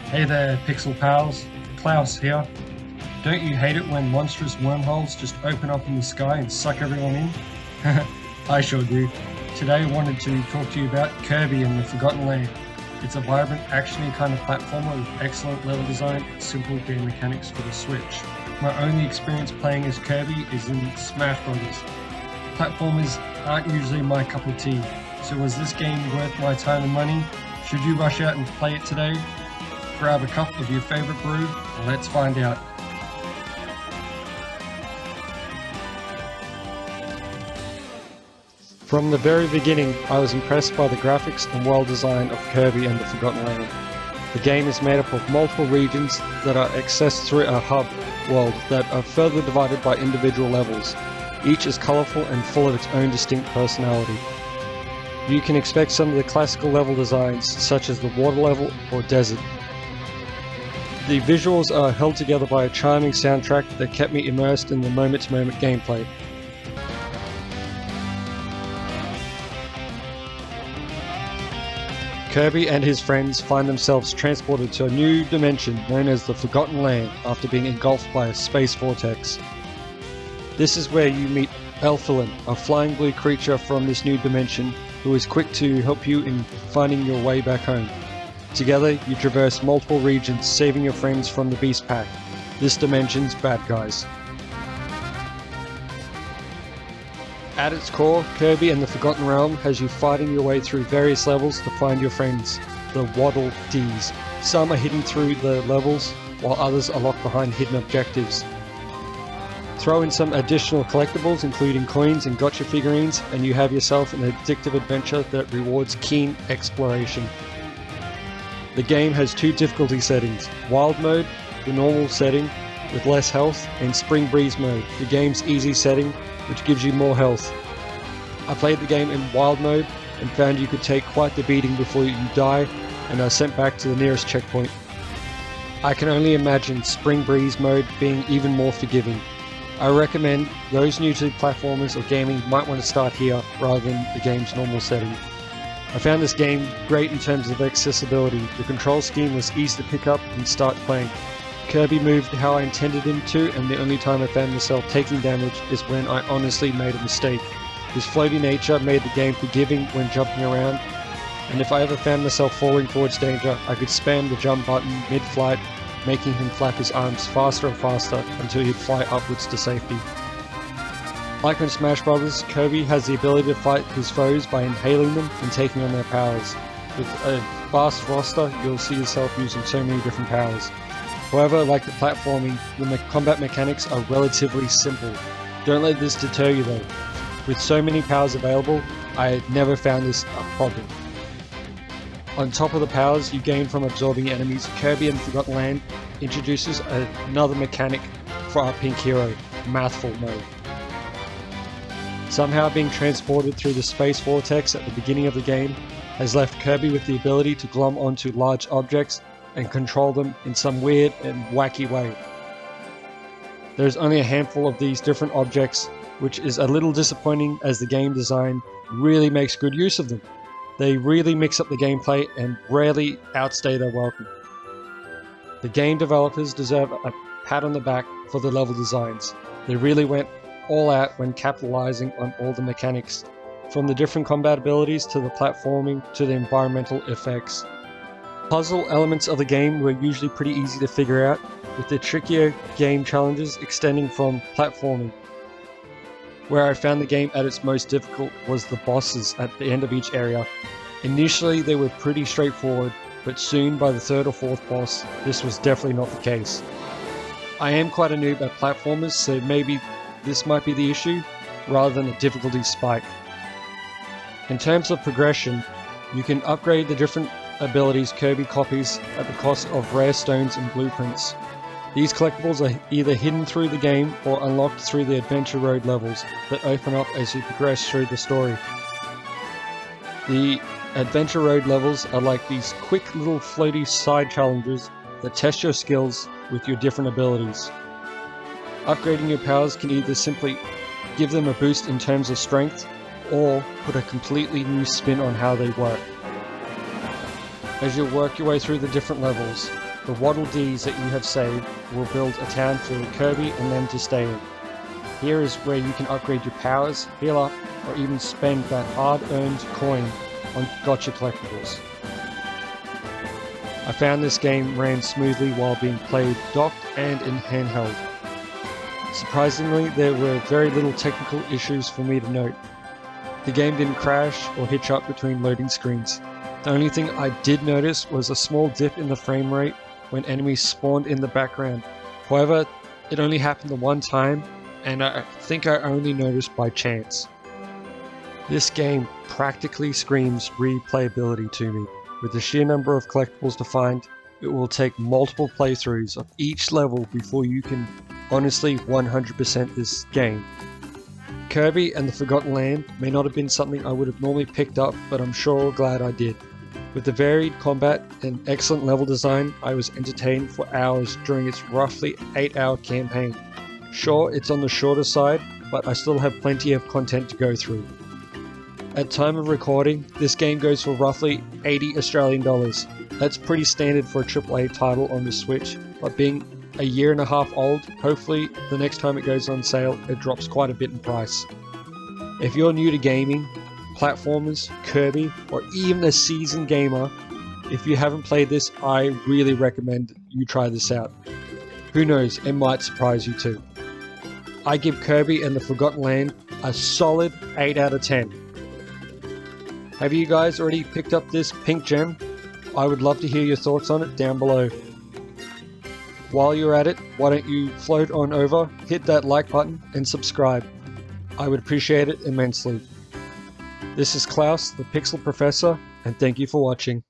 Hey there, Pixel Pals. Klaus here. Don't you hate it when monstrous wormholes just open up in the sky and suck everyone in? I sure do. Today I wanted to talk to you about Kirby and the Forgotten Land. It's a vibrant, actiony kind of platformer with excellent level design and simple game mechanics for the Switch. My only experience playing as Kirby is in Smash Bros. Platformers aren't usually my cup of tea, so was this game worth my time and money? Should you rush out and play it today? Grab a cup of your favorite brew, and let's find out. From the very beginning, I was impressed by the graphics and world design of Kirby and the Forgotten Land. The game is made up of multiple regions that are accessed through a hub world that are further divided by individual levels. Each is colourful and full of its own distinct personality. You can expect some of the classical level designs, such as the water level or desert. The visuals are held together by a charming soundtrack that kept me immersed in the moment-to-moment gameplay. Kirby and his friends find themselves transported to a new dimension known as the Forgotten Land after being engulfed by a space vortex. This is where you meet Elfilin, a flying blue creature from this new dimension who is quick to help you in finding your way back home. Together, you traverse multiple regions, saving your friends from the Beast Pack, this dimension's bad guys. At its core, Kirby and the Forgotten Realm has you fighting your way through various levels to find your friends, the Waddle Dees. Some are hidden through the levels, while others are locked behind hidden objectives. Throw in some additional collectibles including coins and gotcha figurines, and you have yourself an addictive adventure that rewards keen exploration. The game has two difficulty settings: Wild Mode, the normal setting with less health, and Spring Breeze Mode, the game's easy setting, which gives you more health. I played the game in Wild Mode and found you could take quite the beating before you die and are sent back to the nearest checkpoint. I can only imagine Spring Breeze Mode being even more forgiving. I recommend those new to platformers or gaming might want to start here rather than the game's normal setting. I found this game great in terms of accessibility. The control scheme was easy to pick up and start playing. Kirby moved how I intended him to, and the only time I found myself taking damage is when I honestly made a mistake. His floaty nature made the game forgiving when jumping around, and if I ever found myself falling towards danger, I could spam the jump button mid-flight, making him flap his arms faster and faster until he'd fly upwards to safety. Like in Smash Bros, Kirby has the ability to fight his foes by inhaling them and taking on their powers. With a vast roster, you'll see yourself using so many different powers. However, like the platforming, the combat mechanics are relatively simple. Don't let this deter you though. With so many powers available, I had never found this a problem. On top of the powers you gain from absorbing enemies, Kirby and Forgotten Land introduces another mechanic for our pink hero, Mouthful Mode. Somehow being transported through the space vortex at the beginning of the game has left Kirby with the ability to glom onto large objects and control them in some weird and wacky way. There is only a handful of these different objects, which is a little disappointing as the game design really makes good use of them. They really mix up the gameplay and rarely outstay their welcome. The game developers deserve a pat on the back for the level designs. They really went all out when capitalizing on all the mechanics, from the different combat abilities to the platforming to the environmental effects. Puzzle elements of the game were usually pretty easy to figure out, with the trickier game challenges extending from platforming. Where I found the game at its most difficult was the bosses at the end of each area. Initially they were pretty straightforward, but soon by the third or fourth boss, this was definitely not the case. I am quite a noob at platformers, so maybe this might be the issue, rather than a difficulty spike. In terms of progression, you can upgrade the different abilities Kirby copies at the cost of rare stones and blueprints. These collectibles are either hidden through the game or unlocked through the Adventure Road levels that open up as you progress through the story. The Adventure Road levels are like these quick little floaty side challenges that test your skills with your different abilities. Upgrading your powers can either simply give them a boost in terms of strength, or put a completely new spin on how they work. As you work your way through the different levels, The Waddle Dees that you have saved will build a town for Kirby and them to stay in. Here is where you can upgrade your powers, heal up, or even spend that hard-earned coin on gotcha collectibles. I found this game ran smoothly while being played docked and in handheld. Surprisingly, there were very little technical issues for me to note. The game didn't crash or hitch up between loading screens. The only thing I did notice was a small dip in the frame rate when enemies spawned in the background. However, it only happened the one time, and I think I only noticed by chance. This game practically screams replayability to me. With the sheer number of collectibles to find, it will take multiple playthroughs of each level before you can honestly 100% this game. Kirby and the Forgotten Land may not have been something I would have normally picked up, but I'm sure glad I did. With the varied combat and excellent level design, I was entertained for hours during its roughly 8-hour campaign. Sure, it's on the shorter side, but I still have plenty of content to go through. At time of recording, this game goes for roughly 80 Australian dollars. That's pretty standard for a AAA title on the Switch, but being a year and a half old, hopefully the next time it goes on sale, it drops quite a bit in price. If you're new to gaming, platformers, Kirby, or even a seasoned gamer, if you haven't played this, I really recommend you try this out. Who knows, it might surprise you too. I give Kirby and the Forgotten Land a solid 8 out of 10. Have you guys already picked up this pink gem? I would love to hear your thoughts on it down below. While you're at it, why don't you float on over, hit that like button, and subscribe. I would appreciate it immensely. This is Klaus, the Pixel Professor, and thank you for watching.